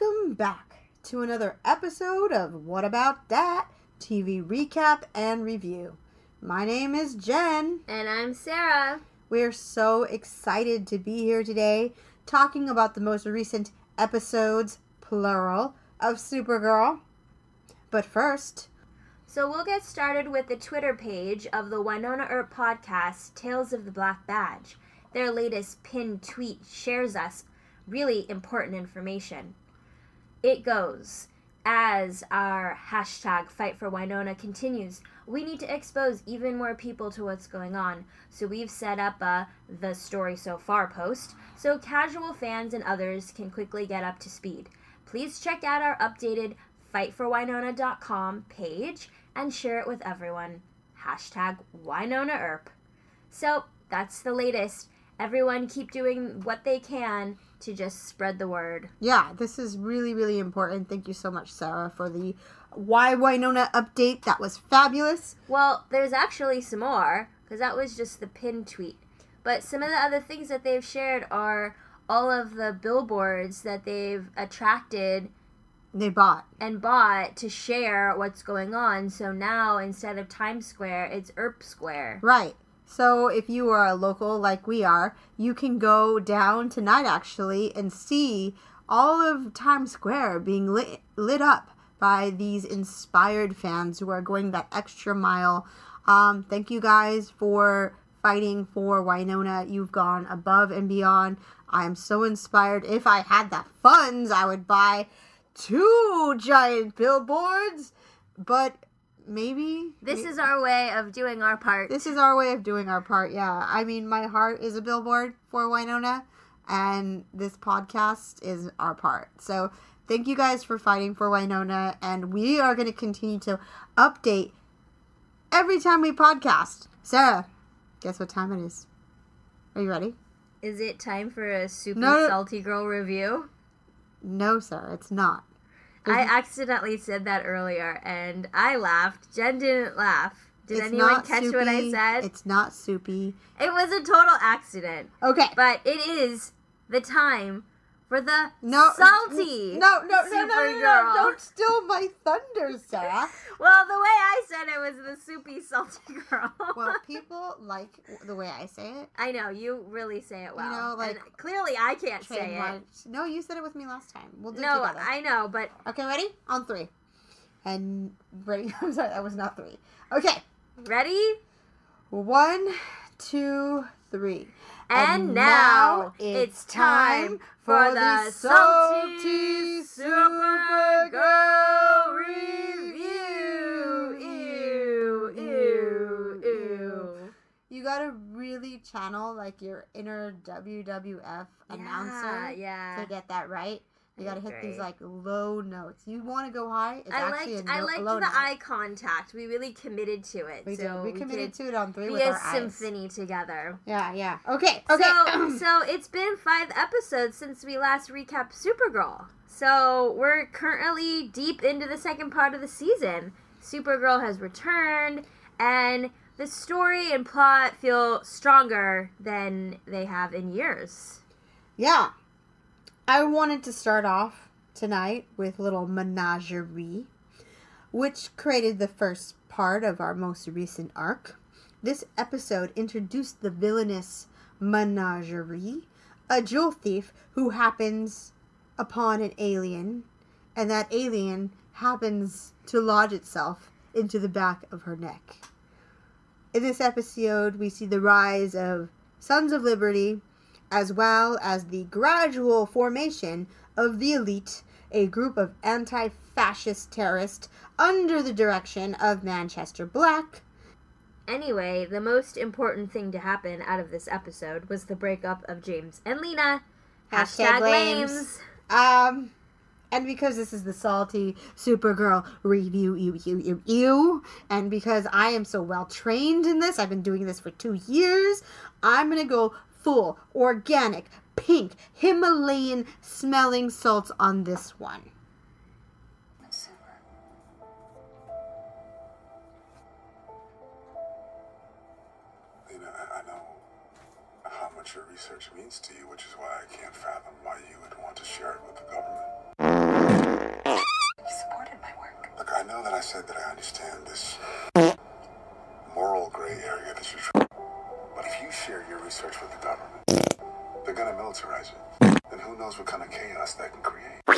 Welcome back to another episode of What About Dat TV recap and review. My name is Jen. And I'm Sarah. We're so excited to be here today talking about the most recent episodes, plural, of Supergirl. But first... So we'll get started with the Twitter page of the WYNONNA Earp podcast, Tales of the Black Badge. Their latest pinned tweet shares us really important information. It goes, as our hashtag Fight for WYNONNA continues, we need to expose even more people to what's going on. So we've set up a The Story So Far post so casual fans and others can quickly get up to speed. Please check out our updated fightforwynonna.com page and share it with everyone. Hashtag WYNONNA Earp. So that's the latest. Everyone keep doing what they can to just spread the word. Yeah, this is really, really important. Thank you so much, Sarah, for the Why WYNONNA update. That was fabulous. Well, there's actually some more, because that was just the pinned tweet. But some of the other things that they've shared are all of the billboards that they've attracted. They bought to share what's going on. So now, instead of Times Square, it's Earp Square. Right. So if you are a local like we are, you can go down tonight actually and see all of Times Square being lit up by these inspired fans who are going that extra mile. Thank you guys for fighting for WYNONNA. You've gone above and beyond. I am so inspired. If I had the funds, I would buy 2 giant billboards, but maybe this is our way of doing our part. This is our way of doing our part, yeah. I mean, my heart is a billboard for WYNONNA, and this podcast is our part. So thank you guys for fighting for WYNONNA, and we are going to continue to update every time we podcast. Sarah, guess what time it is? Are you ready? Is it time for a Salty Girl review? No, Sarah, it's not. I accidentally said that earlier, and I laughed. Jen didn't laugh. Did anyone catch what I said? It's not soupy. It was a total accident. Okay. But it is the time for the Salty Supergirl. Don't steal my thunder, Sarah. Well, the way I said it was the soupy Salty Girl. Well, people like the way I say it. I know, you really say it well. You know, like, and clearly I can't say it. No, you said it with me last time. We'll do it together. No, I know, but... Okay, ready? On 3. And ready? I'm sorry, that was not 3. Okay. Ready? 1, 2, 3. And now it's time for the Salty Supergirl review. Ew, ew, ew. You gotta really channel like your inner WWF announcer to get that right. You gotta hit these like low notes. You want to go high? I liked the eye contact. We really committed to it. We committed to it on 3 with our eyes. Be a symphony together. Yeah. Okay. So it's been 5 episodes since we last recapped Supergirl. So we're currently deep into the second part of the season. Supergirl has returned, and the story and plot feel stronger than they have in years. Yeah. I wanted to start off tonight with a little Menagerie, which created the first part of our most recent arc. This episode introduced the villainess Menagerie, a jewel thief who happens upon an alien, and that alien happens to lodge itself into the back of her neck. In this episode, we see the rise of Sons of Liberty, as well as the gradual formation of the Elite, a group of anti-fascist terrorists under the direction of Manchester Black. Anyway, the most important thing to happen out of this episode was the breakup of James and Lena. Hashtag lames. And because this is the Salty Supergirl review, and because I am so well trained in this, I've been doing this for 2 years, I'm going to go full, organic, pink, Himalayan smelling salts on this one. Lena, I know how much your research means to you, which is why I can't fathom why you would want to share it with the government. I said that I understand this moral gray area that you're but if you share your research with the government, they're gonna militarize it. And who knows what kind of chaos that can create. I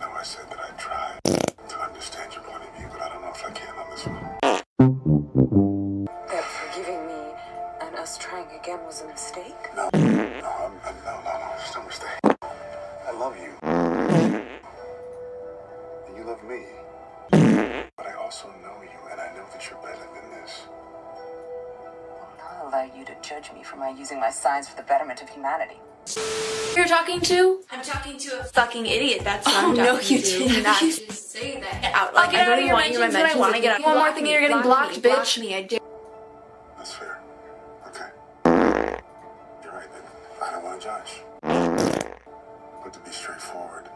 know I said that I'd try to understand your point of view, but I don't know if I can on this one. That forgiving me and us trying again was a mistake? No, it's no mistake. I love you. And you love me. But I also know you, and I know that you're better than this. I'll not allow you to judge me for my using my science for the betterment of humanity. You're talking to? I'm talking to a fucking idiot. That's what I'm talking to. No, you did not just say that out loud. Get out of your mentions when I want to get out. One more thing and you're getting blocked, bitch. Me, I dare. That's fair. Okay. You're right, then. I don't want to judge. But to be straightforward.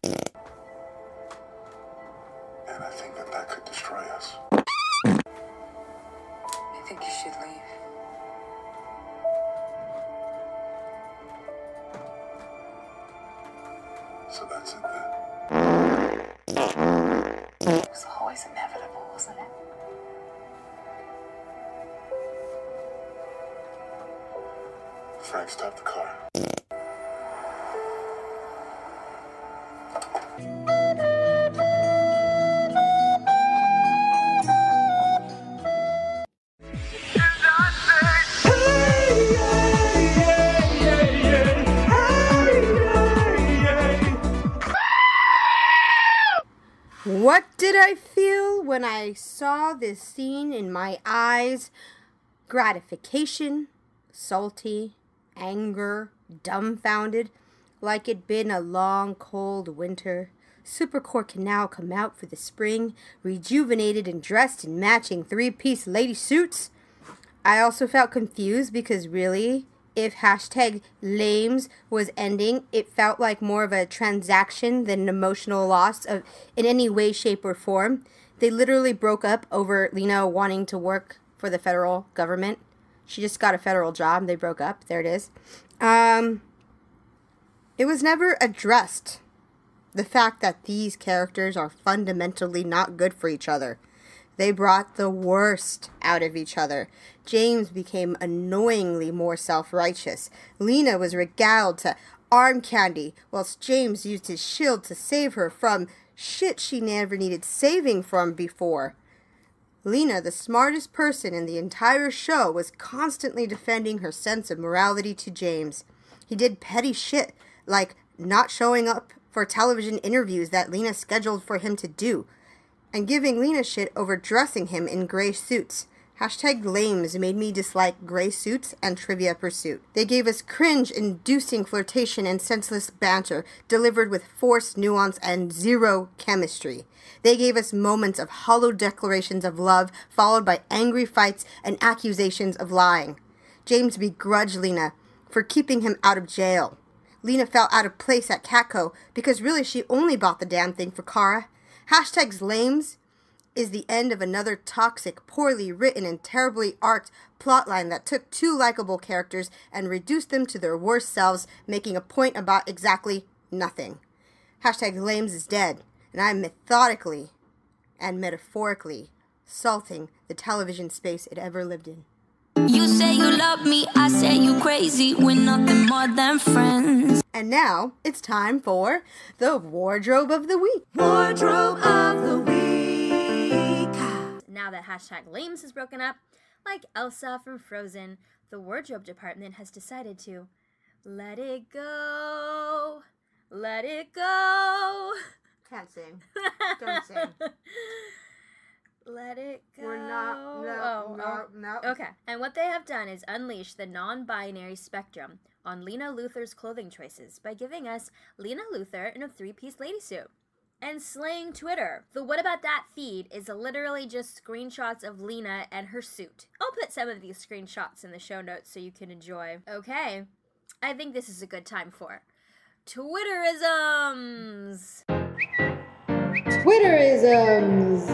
And I think that could destroy us. I think you should leave. So that's it then. It was always inevitable, wasn't it? Frank, stop the car. What did I feel when I saw this scene in my eyes? Gratification, salty, anger, dumbfounded, like it'd been a long, cold winter. Supercore can now come out for the spring, rejuvenated and dressed in matching three-piece lady suits. I also felt confused because really, if hashtag lames was ending, it felt like more of a transaction than an emotional loss of in any way, shape, or form. They literally broke up over Lena wanting to work for the federal government. She just got a federal job. They broke up. There it is. It was never addressed. The fact that these characters are fundamentally not good for each other. They brought the worst out of each other. James became annoyingly more self-righteous. Lena was regaled to arm candy, whilst James used his shield to save her from shit she never needed saving from before. Lena, the smartest person in the entire show, was constantly defending her sense of morality to James. He did petty shit, like not showing up for television interviews that Lena scheduled for him to do, and giving Lena shit over dressing him in gray suits. Hashtag lames made me dislike gray suits and Trivia Pursuit. They gave us cringe-inducing flirtation and senseless banter, delivered with forced nuance and zero chemistry. They gave us moments of hollow declarations of love, followed by angry fights and accusations of lying. James begrudged Lena for keeping him out of jail. Lena felt out of place at Catco because really she only bought the damn thing for Kara. Hashtags lames is the end of another toxic, poorly written, and terribly arced plotline that took two likable characters and reduced them to their worst selves, making a point about exactly nothing. Hashtag lames is dead, and I'm methodically and metaphorically salting the television space it ever lived in. You say you love me, I say you crazy, we're nothing more than friends. And now, it's time for the Wardrobe of the Week. Wardrobe of the Week. Now that hashtag lames is broken up, like Elsa from Frozen, the wardrobe department has decided to let it go. Let it go. Can't sing. Don't sing. Let it go. We're not, no. Okay, and what they have done is unleash the non-binary spectrum on Lena Luthor's clothing choices by giving us Lena Luthor in a three-piece lady suit. And slaying Twitter. The What About That feed is literally just screenshots of Lena and her suit. I'll put some of these screenshots in the show notes so you can enjoy. Okay, I think this is a good time for Twitterisms. Twitterisms.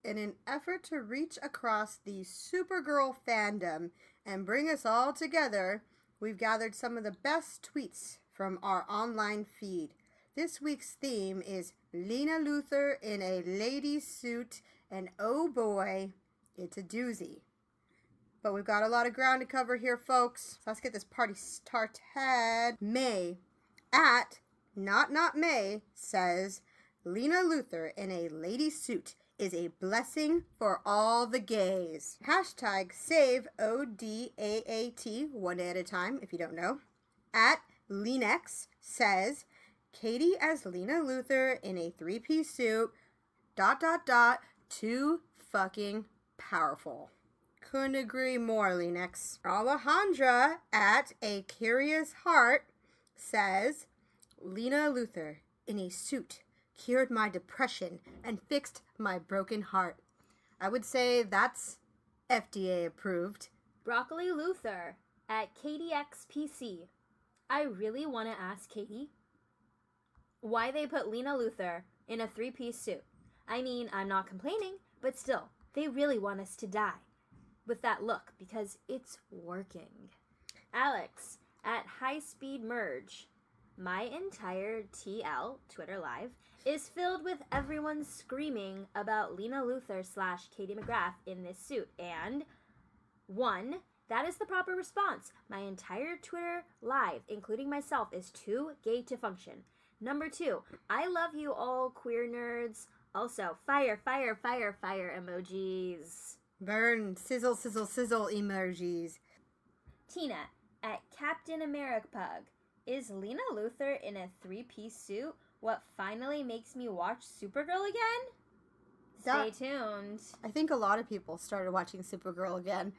In an effort to reach across the Supergirl fandom and bring us all together, we've gathered some of the best tweets from our online feed. This week's theme is Lena Luthor in a lady suit, and oh boy, it's a doozy. But we've got a lot of ground to cover here, folks. So let's get this party started. May at Not May says, Lena Luthor in a lady suit is a blessing for all the gays. Hashtag save ODAAT, one day at a time, if you don't know. At Lenex says, Katie as Lena Luthor in a three-piece suit, ... too fucking powerful. Couldn't agree more, Lenex. Alejandra at A Curious Heart says, Lena Luthor in a suit cured my depression and fixed my broken heart. I would say that's FDA approved. Broccoli Luthor at KDXPC. I really want to ask Katie why they put Lena Luthor in a three-piece suit. I mean, I'm not complaining, but still, they really want us to die with that look because it's working. Alex at High Speed Merge. My entire TL, Twitter Live, is filled with everyone screaming about Lena Luthor / Katie McGrath in this suit. And 1, that is the proper response. My entire Twitter Live, including myself, is too gay to function. Number 2, I love you all queer nerds. Also, fire, fire, fire, fire emojis. Burn, sizzle, sizzle, sizzle emojis. Tina at Captain America Pug. Is Lena Luthor in a three-piece suit what finally makes me watch Supergirl again? Stay tuned. I think a lot of people started watching Supergirl again.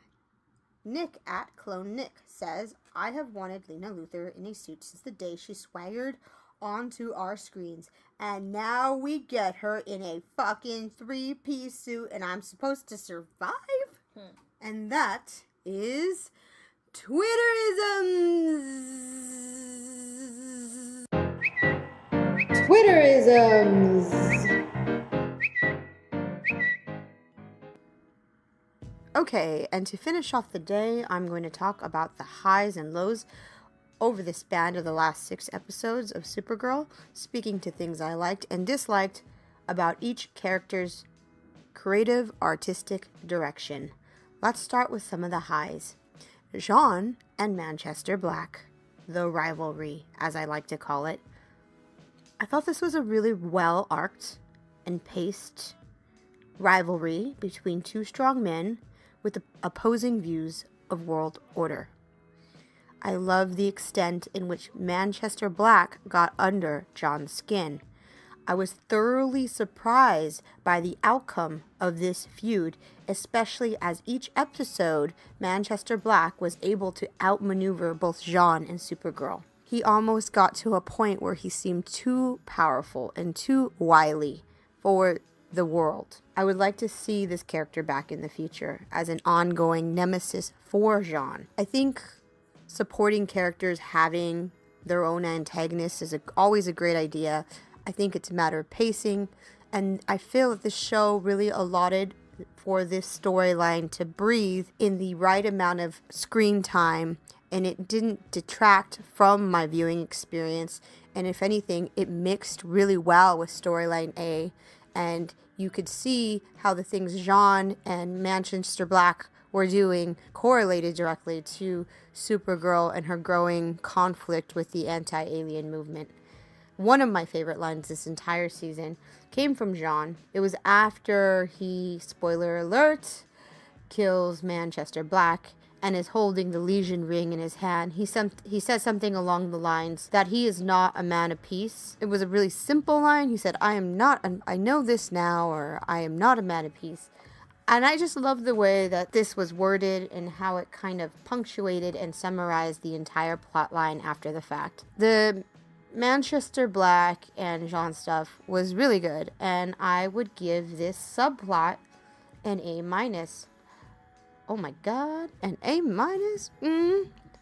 Nick at Clone Nick says, I have wanted Lena Luthor in a suit since the day she swaggered onto our screens. And now we get her in a fucking three-piece suit and I'm supposed to survive? And that is Twitterisms. Twitterisms. Okay, and to finish off the day, I'm going to talk about the highs and lows over the span of the last 6 episodes of Supergirl, speaking to things I liked and disliked about each character's creative, artistic direction. Let's start with some of the highs. Jean and Manchester Black, the rivalry, as I like to call it. I thought this was a really well-arced and paced rivalry between two strong men with opposing views of world order. I love the extent in which Manchester Black got under John's skin. I was thoroughly surprised by the outcome of this feud, especially as each episode, Manchester Black was able to outmaneuver both Jean and Supergirl. He almost got to a point where he seemed too powerful and too wily for the world. I would like to see this character back in the future as an ongoing nemesis for Jean. I think supporting characters having their own antagonists is always a great idea. I think it's a matter of pacing, and I feel that the show really allotted for this storyline to breathe in the right amount of screen time, and it didn't detract from my viewing experience, and if anything, it mixed really well with storyline A, and you could see how the things Jean and Manchester Black were doing correlated directly to Supergirl and her growing conflict with the anti-alien movement. One of my favorite lines this entire season came from Jean. It was after he, spoiler alert, kills Manchester Black and is holding the Legion ring in his hand. He says something along the lines that he is not a man of peace. It was a really simple line. He said, I know this now, or I am not a man of peace. And I just love the way that this was worded and how it kind of punctuated and summarized the entire plot line after the fact. The Manchester Black and Jean stuff was really good, and I would give this subplot an A-. Oh my god, an A-?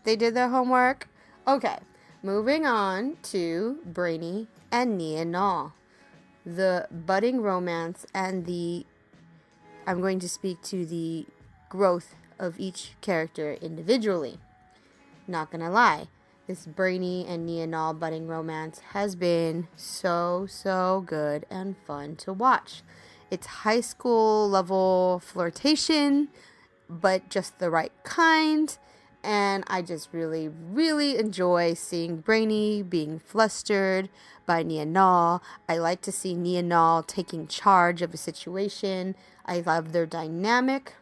They did their homework. Okay, moving on to Brainy and Nia Nall. The budding romance and I'm going to speak to the growth of each character individually. Not gonna lie, this Brainy and Nia Nal budding romance has been so good and fun to watch. It's high school level flirtation, but just the right kind. And I just really enjoy seeing Brainy being flustered by Nia Nal. I like to see Nia Nal taking charge of a situation. I love their dynamic.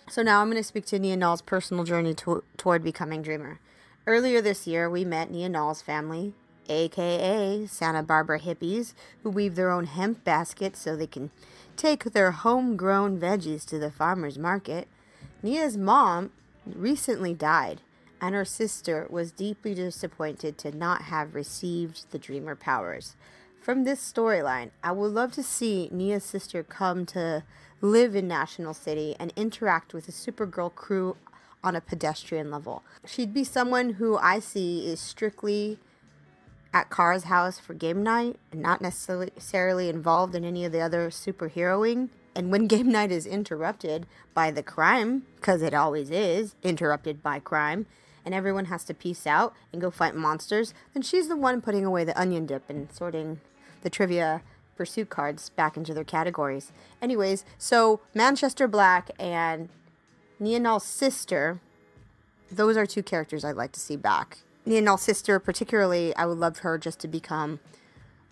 So now I'm going to speak to Nia Nal's personal journey toward becoming Dreamer. Earlier this year, we met Nia Nal's family, aka Santa Barbara hippies, who weave their own hemp baskets so they can take their homegrown veggies to the farmer's market. Nia's mom recently died, and her sister was deeply disappointed to not have received the Dreamer powers. From this storyline, I would love to see Nia's sister come to live in National City and interact with the Supergirl crew on a pedestrian level. She'd be someone who I see is strictly at Kara's house for game night and not necessarily involved in any of the other superheroing. And when game night is interrupted by the crime, because it always is interrupted by crime, and everyone has to peace out and go fight monsters, then she's the one putting away the onion dip and sorting the trivia pursuit cards back into their categories. Anyways, so Manchester Black and Nia Nal's sister, those are two characters I'd like to see back. Nia Nal's sister, particularly, I would love her just to become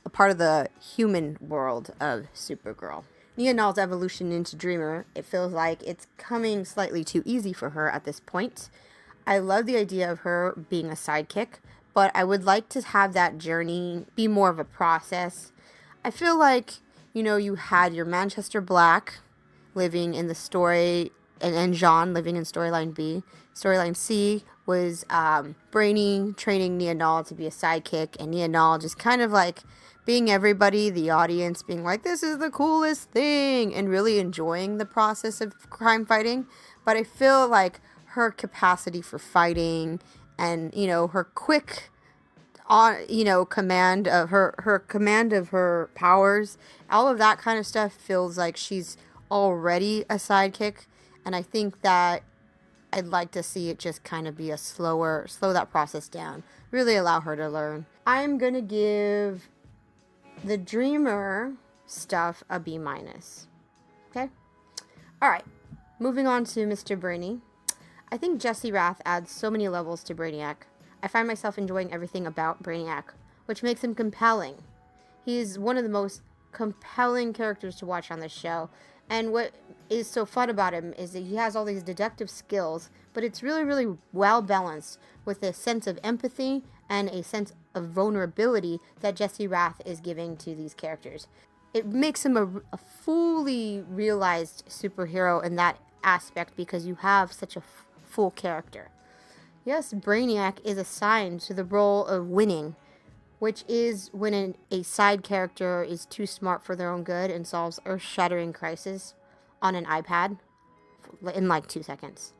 a part of the human world of Supergirl. Nia Nal's evolution into Dreamer, it feels like it's coming slightly too easy for her at this point. I love the idea of her being a sidekick, but I would like to have that journey be more of a process. I feel like, you had your Manchester Black living in the story, and Jean living in storyline B. Storyline C was Brainy training Nia Nal to be a sidekick, and Nia Nal just kind of like being everybody, the audience, being like, this is the coolest thing, and really enjoying the process of crime fighting. But I feel like her capacity for fighting and, her quick command of her command of her powers, all of that kind of stuff feels like she's already a sidekick. And I think that I'd like to see it just kind of be slow that process down, really allow her to learn. I'm going to give the Dreamer stuff a B-. Okay? Alright, moving on to Mr. Brainy. I think Jesse Rath adds so many levels to Brainiac. I find myself enjoying everything about Brainiac, which makes him compelling. He's one of the most compelling characters to watch on this show. And what is so fun about him is that he has all these deductive skills, but it's really well balanced with a sense of empathy and a sense of vulnerability that Jesse Rath is giving to these characters. It makes him a fully realized superhero in that aspect because you have such a full character. Yes, Brainiac is assigned to the role of winning, which is when a side character is too smart for their own good and solves earth-shattering crisis on an iPad in like 2 seconds.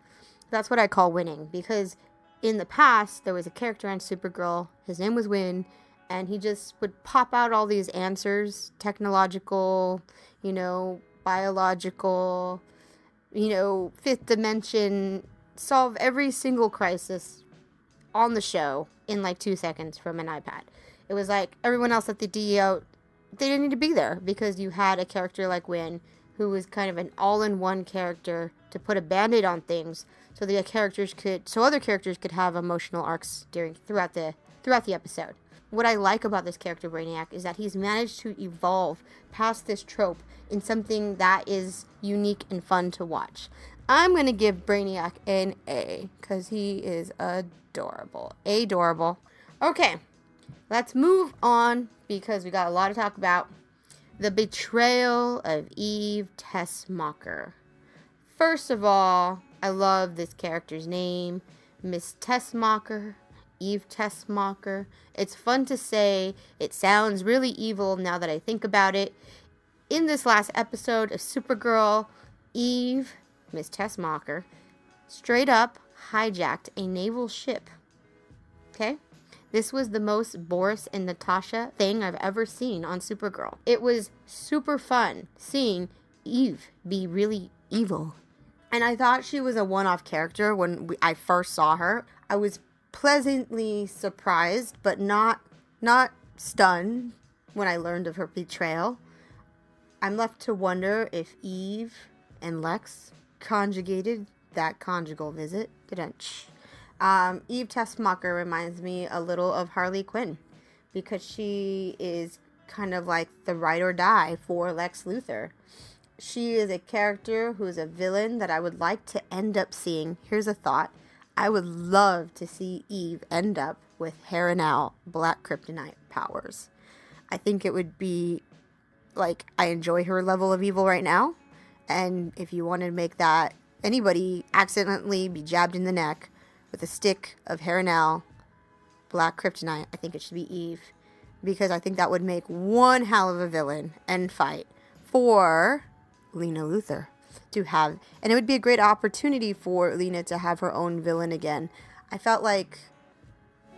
That's what I call winning, because in the past, there was a character on Supergirl, his name was Win, and he just would pop out all these answers, technological, biological, fifth dimension, solve every single crisis on the show in like 2 seconds from an iPad. It was like everyone else at the DEO, they didn't need to be there because you had a character like Win who was kind of an all-in-one character to put a band-aid on things so other characters could have emotional arcs throughout the episode. What I like about this character Brainiac is that he's managed to evolve past this trope in something that is unique and fun to watch. I'm going to give Brainiac an A because he is adorable. Adorable. Okay, let's move on because we got a lot to talk about. The Betrayal of Eve Tessmacher. First of all, I love this character's name, Miss Tessmacher, Eve Tessmacher. It's fun to say. It sounds really evil now that I think about it. In this last episode of Supergirl, Eve, Miss Tessmacher, straight up hijacked a naval ship. Okay? This was the most Boris and Natasha thing I've ever seen on Supergirl. It was super fun seeing Eve be really evil. And I thought she was a one-off character when I first saw her. I was pleasantly surprised, but not stunned when I learned of her betrayal. I'm left to wonder if Eve and Lex conjugated that conjugal visit. Eve Tessmacher reminds me a little of Harley Quinn, because she is kind of like the ride or die for Lex Luthor. She is a character who is a villain that I would like to end up seeing. Here's a thought. I would love to see Eve end up with Harrenhal Black Kryptonite powers. I think it would be, like, I enjoy her level of evil right now. And if you want to make that anybody accidentally be jabbed in the neck with a stick of Harrenhal Black Kryptonite, I think it should be Eve. Because I think that would make one hell of a villain and fight for Lena Luthor to have. And it would be a great opportunity for Lena to have her own villain again. I felt like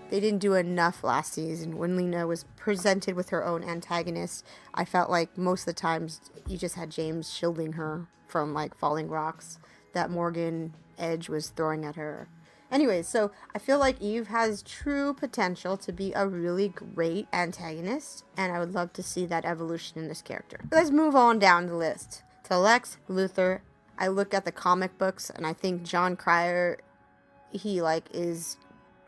they didn't do enough last season. When Lena was presented with her own antagonist, I felt like most of the times you just had James shielding her from, like, falling rocks that Morgan Edge was throwing at her. Anyways, so I feel like Eve has true potential to be a really great antagonist, and I would love to see that evolution in this character. Let's move on down the list to Lex Luthor. I look at the comic books, and I think John Cryer, he, like, is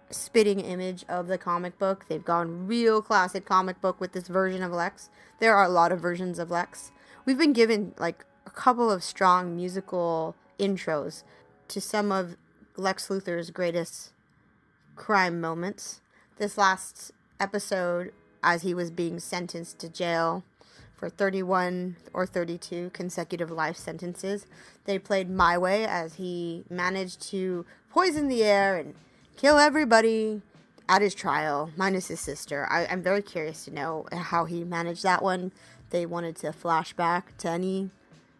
spitting image of the comic book. They've gone real classic comic book with this version of Lex. There are a lot of versions of Lex. We've been given, like, a couple of strong musical intros to some of Lex Luthor's greatest crime moments. This last episode, as he was being sentenced to jail for 31 or 32 consecutive life sentences, they played My Way as he managed to poison the air and kill everybody at his trial, minus his sister. I'm very curious to know how he managed that one. They wanted to flash back to any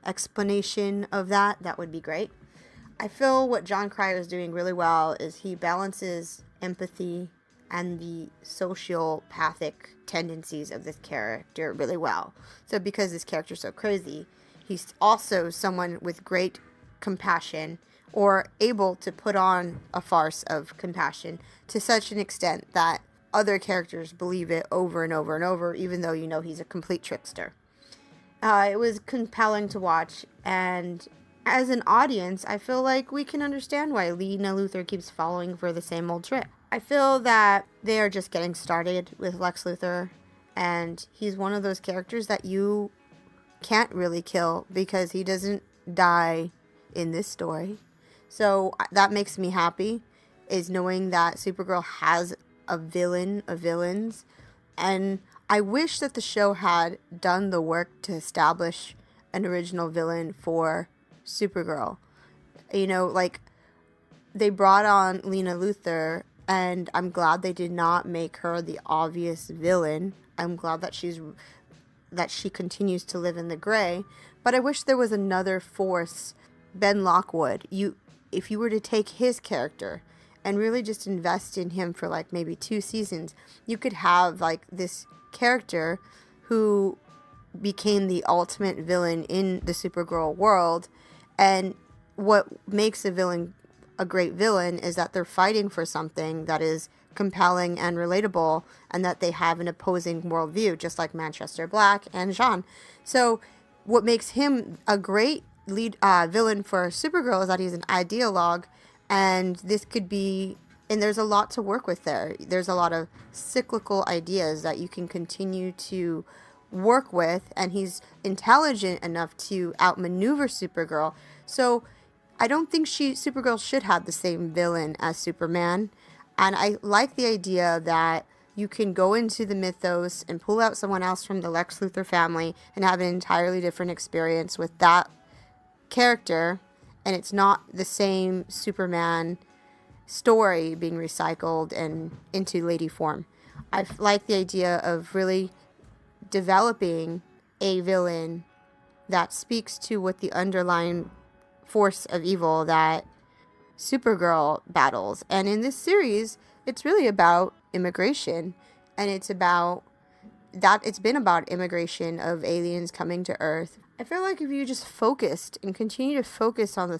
explanation of that. That would be great. I feel what John Cryer is doing really well is he balances empathy and the sociopathic tendencies of this character really well. So because this character is so crazy, he's also someone with great compassion, or able to put on a farce of compassion to such an extent that other characters believe it over and over and over, even though you know he's a complete trickster. It was compelling to watch, and as an audience, I feel like we can understand why Lena Luthor keeps falling for the same old trick. I feel that they are just getting started with Lex Luthor, and he's one of those characters that you can't really kill because he doesn't die in this story. So that makes me happy, is knowing that Supergirl has a villain of villains. And I wish that the show had done the work to establish an original villain for Supergirl. You know, like, they brought on Lena Luthor, and I'm glad they did not make her the obvious villain. I'm glad that she continues to live in the gray. But I wish there was another force. Ben Lockwood, if you were to take his character and really just invest in him for, like, maybe 2 seasons, you could have, like, this character who became the ultimate villain in the Supergirl world. And what makes a villain a great villain is that they're fighting for something that is compelling and relatable, and that they have an opposing worldview, just like Manchester Black and Jean. So what makes him a great lead villain for Supergirl is that he's an ideologue, and this could be, and there's a lot to work with there. There's a lot of cyclical ideas that you can continue to work with, and he's intelligent enough to outmaneuver Supergirl. So I don't think Supergirl should have the same villain as Superman. And I like the idea that you can go into the mythos and pull out someone else from the Lex Luthor family and have an entirely different experience with that character, and it's not the same Superman story being recycled and into lady form. I like the idea of really developing a villain that speaks to what the underlying force of evil that Supergirl battles. And in this series, it's really about immigration, and it's been about immigration of aliens coming to Earth. I feel like if you just focused and continue to focus on the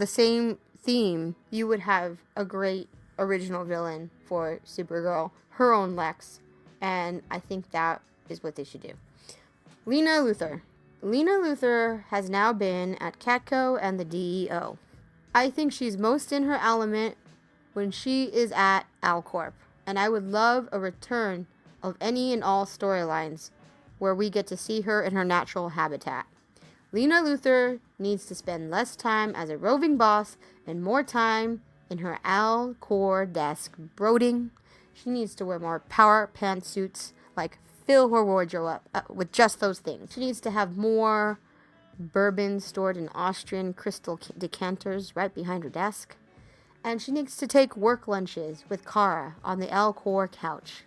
same theme, you would have a great original villain for Supergirl, her own Lex, and I think that is what they should do. Lena Luthor. Lena Luthor has now been at Catco and the DEO. I think she's most in her element when she is at Alcorp, and I would love a return of any and all storylines where we get to see her in her natural habitat. Lena Luthor needs to spend less time as a roving boss and more time in her Alcor desk brooding. She needs to wear more power pantsuits, like fill her wardrobe up with just those things. She needs to have more bourbon stored in Austrian crystal decanters right behind her desk. And she needs to take work lunches with Kara on the Alcor couch.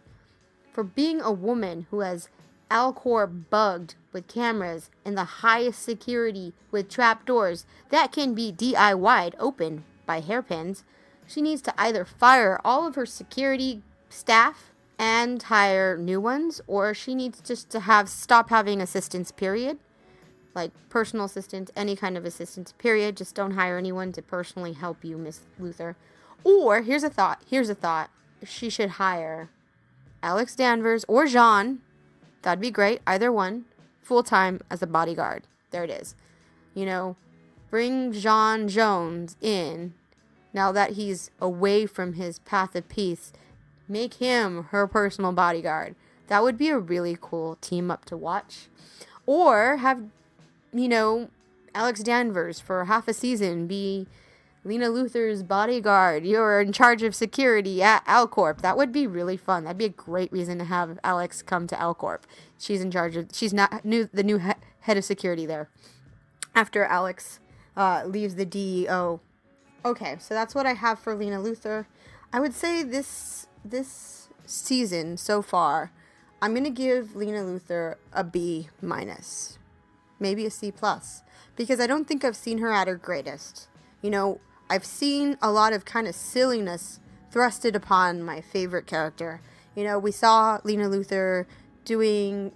For being a woman who has Alcor bugged with cameras and the highest security with trapdoors that can be DIY'd open by hairpins, she needs to either fire all of her security staff and hire new ones, or she needs just to stop having assistants, period. Like personal assistants, any kind of assistants, period. Just don't hire anyone to personally help you, Miss Luthor. Or, here's a thought. She should hire Alex Danvers or Jean, that'd be great, either one, full-time as a bodyguard. There it is. Bring Jean Jones in, now that he's away from his path of peace. Make him her personal bodyguard. That would be a really cool team-up to watch. Or have, Alex Danvers for half a season be Lena Luthor's bodyguard. You're in charge of security at Alcorp. That would be really fun. That'd be a great reason to have Alex come to Alcorp. She's not the new head of security there after Alex leaves the DEO. Okay, so that's what I have for Lena Luthor. I would say this season so far, I'm going to give Lena Luthor a B-, maybe a C+, because I don't think I've seen her at her greatest. I've seen a lot of kind of silliness thrusted upon my favorite character. We saw Lena Luthor doing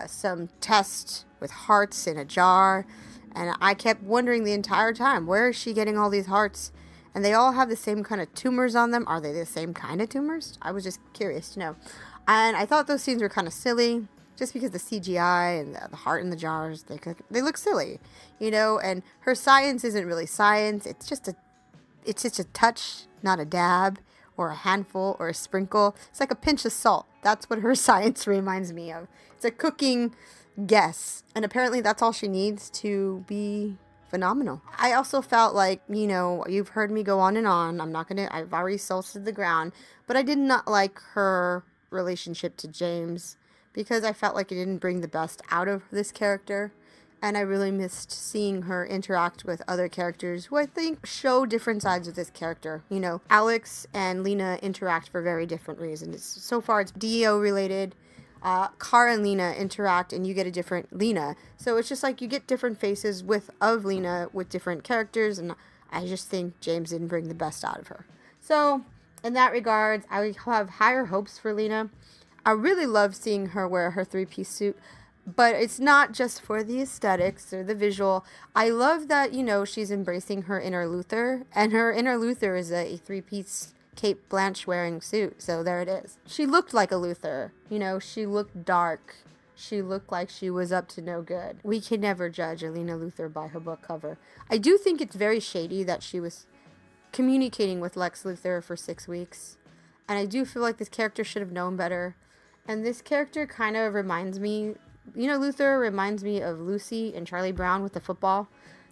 some tests with hearts in a jar, and I kept wondering the entire time, where is she getting all these hearts? And they all have the same kind of tumors on them. Are they the same kind of tumors? I was just curious to know. And I thought those scenes were kind of silly, just because the CGI and the heart in the jars, they look silly, and her science isn't really science. It's just a touch, not a dab, or a handful, or a sprinkle. It's like a pinch of salt. That's what her science reminds me of. It's a cooking guess. And apparently that's all she needs to be phenomenal. I also felt like, you've heard me go on and on. I've already salted the ground. But I did not like her relationship to James, because I felt like it didn't bring the best out of this character. And I really missed seeing her interact with other characters who I think show different sides of this character. Alex and Lena interact for very different reasons. So far, it's DEO related. Kara and Lena interact, and you get a different Lena. So it's just like you get different faces of Lena with different characters, and I just think James didn't bring the best out of her. So, in that regard, I have higher hopes for Lena. I really love seeing her wear her three-piece suit. But it's not just for the aesthetics or the visual. I love that, she's embracing her inner Luthor. And her inner Luthor is a three-piece Kate Blanche wearing suit. So there it is. She looked like a Luthor. She looked dark. She looked like she was up to no good. We can never judge a Lena Luthor by her book cover. I do think it's very shady that she was communicating with Lex Luthor for 6 weeks. And I do feel like this character should have known better. And this character kind of reminds me... Luthor reminds me of Lucy and Charlie Brown with the football.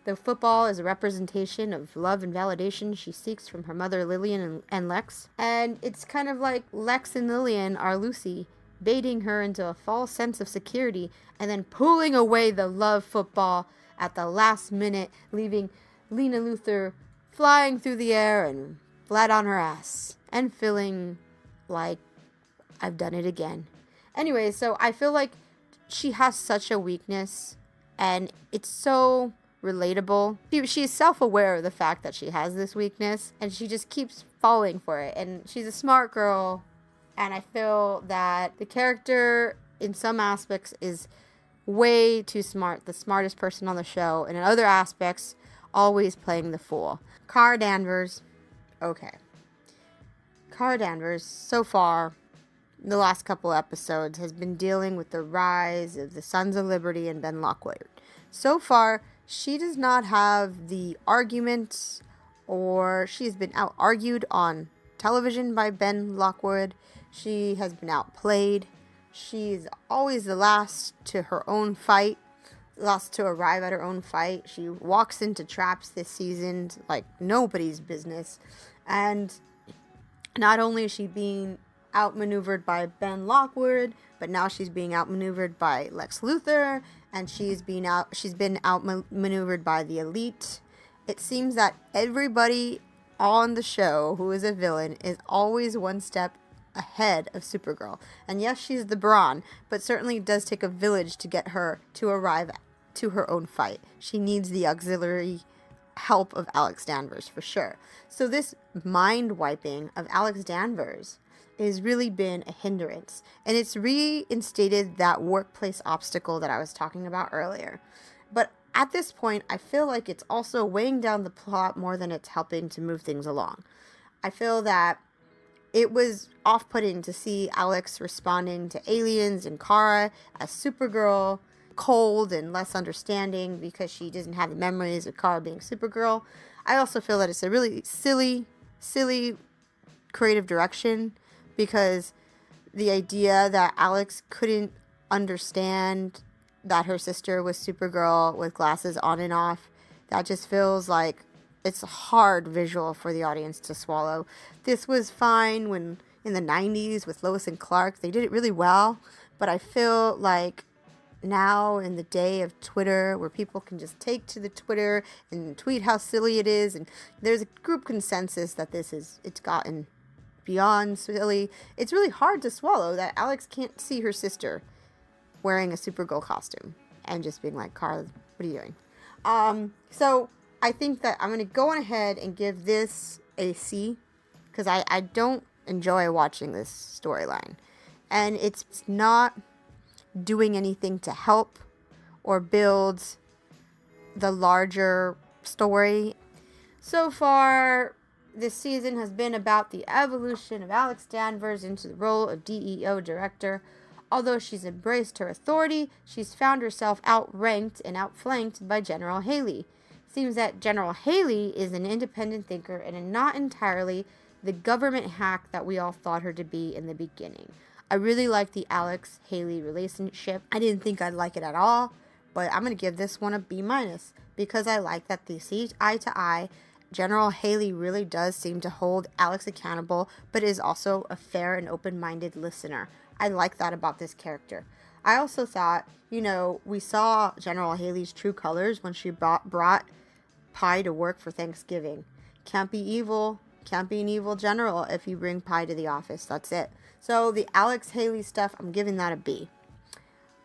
The football is a representation of love and validation she seeks from her mother Lillian and Lex. And it's kind of like Lex and Lillian are Lucy, baiting her into a false sense of security and then pulling away the love football at the last minute, leaving Lena Luthor flying through the air and flat on her ass and feeling like I've done it again. Anyway, so I feel like she has such a weakness, and it's so relatable. She is self-aware of the fact that she has this weakness, and she just keeps falling for it. And she's a smart girl, and I feel that the character, in some aspects, is way too smart, the smartest person on the show, and in other aspects, always playing the fool. Kara Danvers, okay. Kara Danvers, so far, the last couple episodes, has been dealing with the rise of the Sons of Liberty and Ben Lockwood. So far, she does not have the arguments, or she's been out-argued on television by Ben Lockwood. She has been outplayed. She's always the last to her own fight, last to arrive at her own fight. She walks into traps this season like nobody's business. And not only is she being outmaneuvered by Ben Lockwood, but now she's being outmaneuvered by Lex Luthor, and she's been outmaneuvered by the Elite. It seems that everybody on the show who is a villain is always one step ahead of Supergirl. And yes, she's the brawn, but certainly it does take a village to get her to arrive to her own fight. She needs the auxiliary help of Alex Danvers for sure. So this mind wiping of Alex Danvers has really been a hindrance, and it's reinstated that workplace obstacle that I was talking about earlier. But at this point, I feel like it's also weighing down the plot more than it's helping to move things along. I feel that it was off-putting to see Alex responding to aliens and Kara as Supergirl, cold and less understanding because she doesn't have the memories of Kara being Supergirl. I also feel that it's a really silly creative direction, because the idea that Alex couldn't understand that her sister was Supergirl with glasses on and off, that just feels like it's a hard visual for the audience to swallow. This was fine when in the 90s with Lois and Clark. They did it really well, but I feel like now in the day of Twitter, where people can just take to the Twitter and tweet how silly it is, and there's a group consensus that it's gotten beyond silly. It's really hard to swallow that Alex can't see her sister wearing a Supergirl costume and just being like, Kara, what are you doing? So I think that I'm going to go on ahead and give this a C, because I don't enjoy watching this storyline, and it's not doing anything to help or build the larger story. So far, this season has been about the evolution of Alex Danvers into the role of DEO director. Although she's embraced her authority, she's found herself outranked and outflanked by General Haley. Seems that General Haley is an independent thinker and not entirely the government hack that we all thought her to be in the beginning. I really like the Alex-Haley relationship. I didn't think I'd like it at all, but I'm going to give this one a B-, because I like that they see eye to eye. General Haley really does seem to hold Alex accountable, but is also a fair and open-minded listener. I like that about this character. I also thought, we saw General Haley's true colors when she brought Pie to work for Thanksgiving. Can't be evil. Can't be an evil general if you bring Pie to the office. That's it. So the Alex Haley stuff, I'm giving that a B.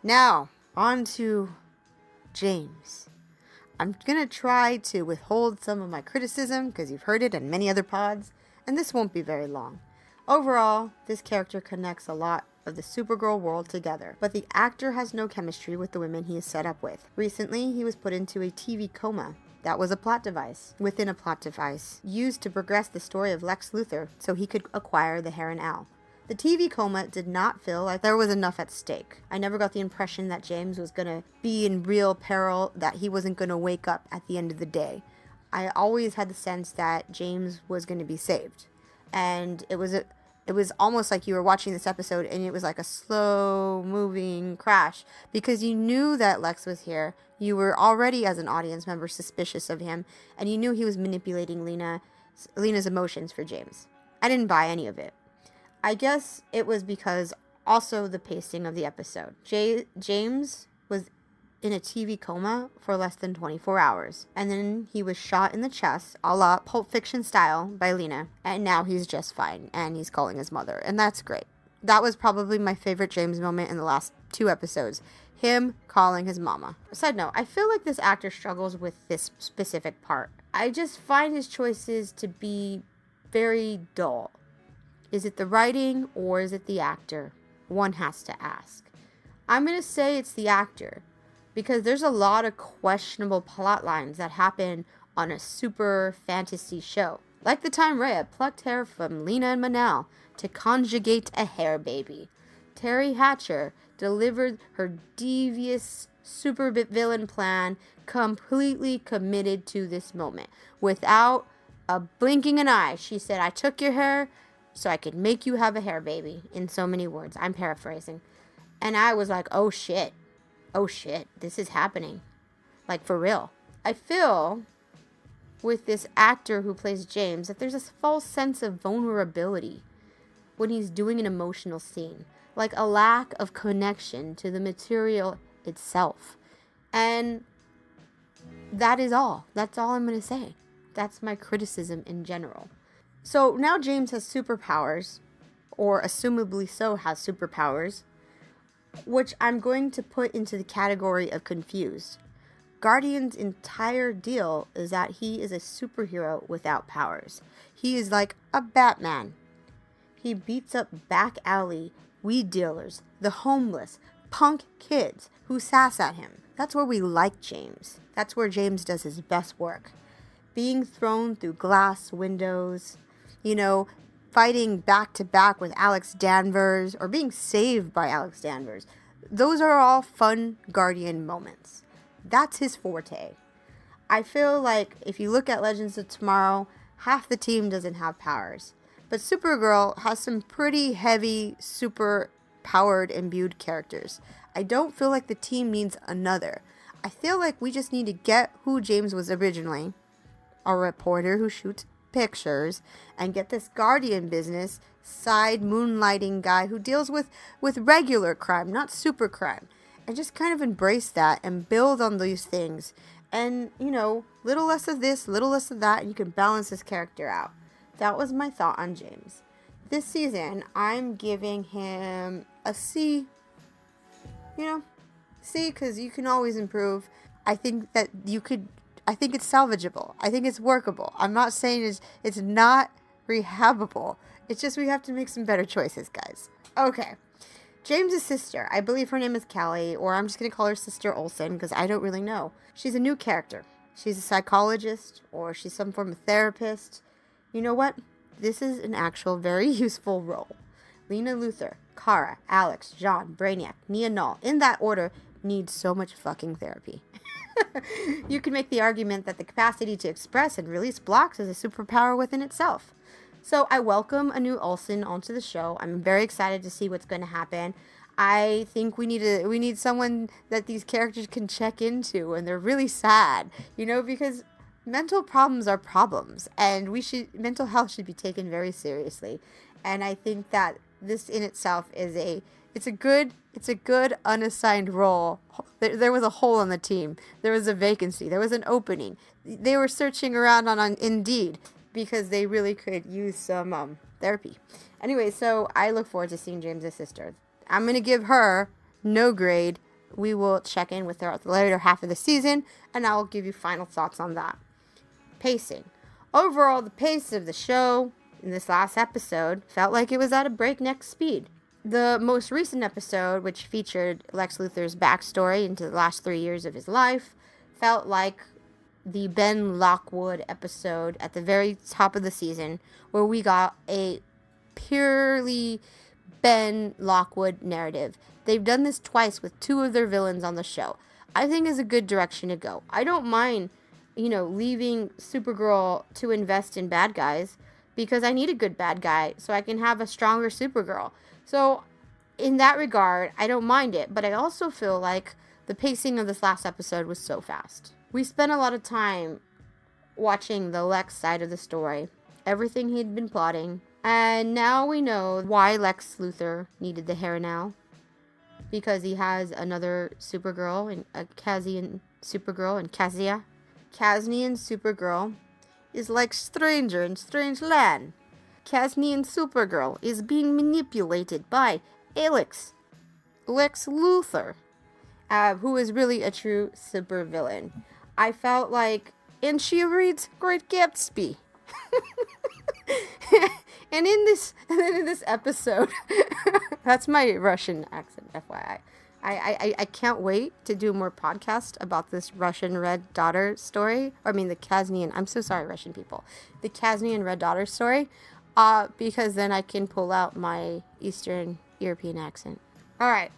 Now, on to James. I'm going to try to withhold some of my criticism, because you've heard it in many other pods, and this won't be very long. Overall, this character connects a lot of the Supergirl world together, but the actor has no chemistry with the women he is set up with. Recently, he was put into a TV coma. That was a plot device within a plot device used to progress the story of Lex Luthor so he could acquire the Heron Owl. The TV coma did not feel like there was enough at stake. I never got the impression that James was going to be in real peril, that he wasn't going to wake up at the end of the day. I always had the sense that James was going to be saved. And it was almost like you were watching this episode and it was like a slow moving crash, because you knew that Lex was here. You were already, as an audience member, suspicious of him, and you knew he was manipulating Lena's emotions for James. I didn't buy any of it. I guess it was because also the pacing of the episode. James was in a TV coma for less than 24 hours, and then he was shot in the chest, a la Pulp Fiction style, by Lena, and now he's just fine, and he's calling his mother, and that's great. That was probably my favorite James moment in the last 2 episodes, him calling his mama. Side note, I feel like this actor struggles with this specific part. I just find his choices to be very dull. Is it the writing or is it the actor? One has to ask. I'm going to say it's the actor, because there's a lot of questionable plot lines that happen on a super fantasy show Like the time Rhea plucked hair from Lena and Manal to conjugate a hair baby. Terry Hatcher delivered her devious super villain plan, completely committed to this moment. Without a blinking an eye, she said, I took your hair so I could make you have a hair baby. In so many words. I'm paraphrasing. And I was like, oh shit. Oh shit. This is happening. Like, for real. I feel with this actor who plays James that there's this false sense of vulnerability when he's doing an emotional scene. Like a lack of connection to the material itself. And that is all. That's all I'm going to say. That's my criticism in general. So now James has superpowers, or assumably so has superpowers, which I'm going to put into the category of confused. Guardian's entire deal is that he is a superhero without powers. He is like a Batman. He beats up back alley weed dealers, the homeless, punk kids who sass at him. That's where we like James. That's where James does his best work. Being thrown through glass windows, fighting back to back with Alex Danvers, or being saved by Alex Danvers. Those are all fun Guardian moments. That's his forte. I feel like if you look at Legends of Tomorrow, half the team doesn't have powers. But Supergirl has some pretty heavy, super powered, imbued characters. I don't feel like the team needs another. I feel like we just need to get who James was originally, a reporter who shoots pictures, and get this Guardian business side moonlighting guy who deals with regular crime, not super crime. And just kind of embrace that and build on these things. And, little less of this, little less of that, and you can balance this character out. That was my thought on James. This season, I'm giving him a C. C, because you can always improve. I think that I think it's salvageable. I think it's workable. I'm not saying it's not rehabable. It's just we have to make some better choices, guys. Okay. James' sister, I believe her name is Callie, or I'm just going to call her Sister Olsen, because I don't really know. She's a new character. She's a psychologist, or she's some form of therapist. You know what? This is an actual very useful role. Lena Luthor, Kara, Alex, Jean, Brainiac, Nia Null, in that order, need so much fucking therapy. You can make the argument that the capacity to express and release blocks is a superpower within itself. So I welcome a new Olsen onto the show. I'm very excited to see what's going to happen. I think we need someone that these characters can check into when they're really sad, because mental problems are problems, and mental health should be taken very seriously. And I think that this in itself is it's a good unassigned role. There was a hole on the team. There was a vacancy. There was an opening. They were searching around on Indeed because they really could use some therapy. Anyway, so I look forward to seeing James' sister. I'm going to give her no grade. We will check in with her at the later half of the season, and I will give you final thoughts on that. Pacing. Overall, the pace of the show in this last episode felt like it was at a breakneck speed. The most recent episode, which featured Lex Luthor's backstory into the last 3 years of his life, felt like the Ben Lockwood episode at the very top of the season, where we got a purely Ben Lockwood narrative. They've done this twice with 2 of their villains on the show. I think is a good direction to go. I don't mind, leaving Supergirl to invest in bad guys, because I need a good bad guy so I can have a stronger Supergirl. So in that regard, I don't mind it, but I also feel like the pacing of this last episode was so fast. We spent a lot of time watching the Lex side of the story, everything he'd been plotting, and now we know why Lex Luthor needed the hair now. Because he has another Supergirl, and a Kazian Supergirl, and Kazia. Kasnian Supergirl is like Stranger in Strange Land. Kasnian Supergirl is being manipulated by Lex Luthor, who is really a true supervillain. I felt like, and she reads Great Gatsby. And in this episode, that's my Russian accent, FYI. I can't wait to do more podcasts about this Russian Red Daughter story. I mean, the Kasnian. I'm so sorry, Russian people. The Kasnian Red Daughter story. Because then I can pull out my Eastern European accent. Alright.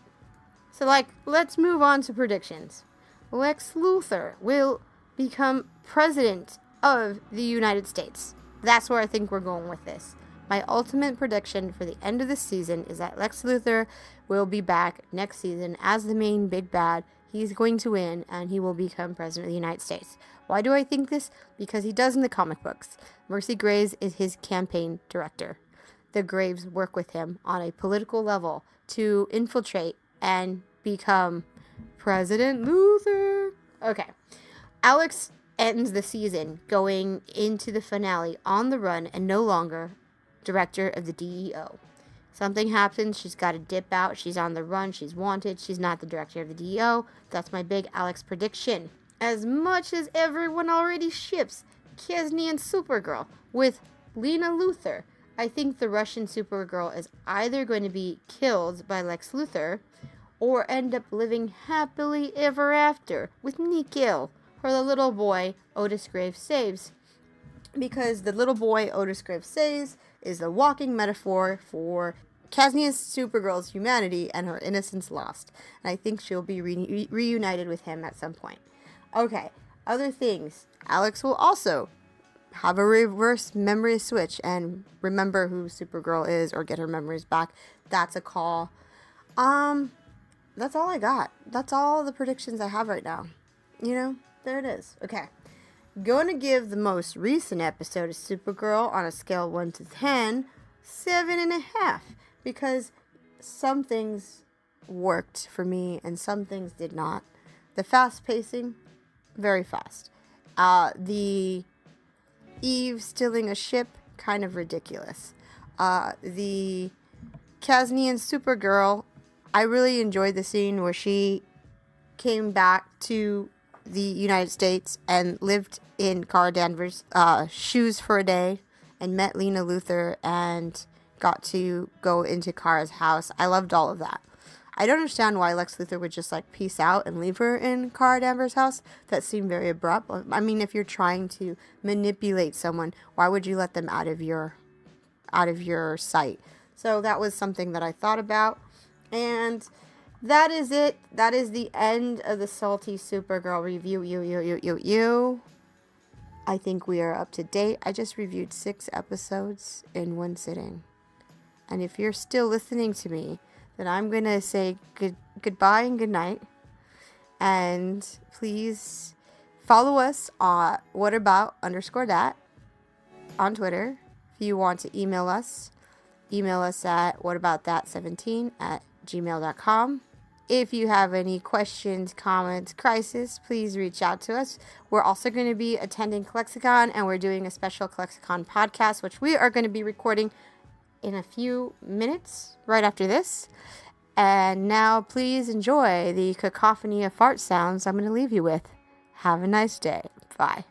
So, let's move on to predictions. Lex Luthor will become president of the United States. That's where I think we're going with this. My ultimate prediction for the end of this season is that Lex Luthor will be back next season as the main big bad. He's going to win, and he will become president of the United States. Why do I think this? Because he does in the comic books. Mercy Graves is his campaign director. The Graves work with him on a political level to infiltrate and become President Luthor. Okay. Alex ends the season going into the finale on the run and no longer director of the DEO. Something happens, she's got to dip out, she's on the run, she's wanted, she's not the director of the DEO. That's my big Alex prediction. As much as everyone already ships Kasnian Supergirl with Lena Luthor, I think the Russian Supergirl is either going to be killed by Lex Luthor or end up living happily ever after with Nikil, or the little boy Otis Graves saves. Because the little boy Otis Graves saves is the walking metaphor for Kasnian Supergirl's humanity and her innocence lost. And I think she'll be reunited with him at some point. Okay, other things. Alex will also have a reverse memory switch and remember who Supergirl is or get her memories back. That's a call. That's all I got. That's all the predictions I have right now. You know, there it is. Okay. Going to give the most recent episode of Supergirl on a scale of 1 to 10, 7.5. Because some things worked for me and some things did not. The fast pacing, very fast. The Eve stealing a ship, kind of ridiculous. The Kasnian Supergirl, I really enjoyed the scene where she came back to the United States and lived in Kara Danvers' shoes for a day and met Lena Luthor and got to go into Kara's house. I loved all of that. I don't understand why Lex Luthor would just peace out and leave her in Kara Danvers' house. That seemed very abrupt. I mean, if you're trying to manipulate someone, why would you let them out of your sight? So that was something that I thought about. And that is it. That is the end of the Salty Supergirl review. I think we are up to date. I just reviewed 6 episodes in one sitting. And if you're still listening to me, then I'm going to say goodbye and good night. And please follow us on whatabout_dat on Twitter. If you want to email us at whataboutdat17@gmail.com. If you have any questions, comments, crisis, please reach out to us. We're also going to be attending Lexicon, and we're doing a special Lexicon podcast, which we are going to be recording in a few minutes right after this. And now please enjoy the cacophony of fart sounds I'm going to leave you with. Have a nice day. Bye.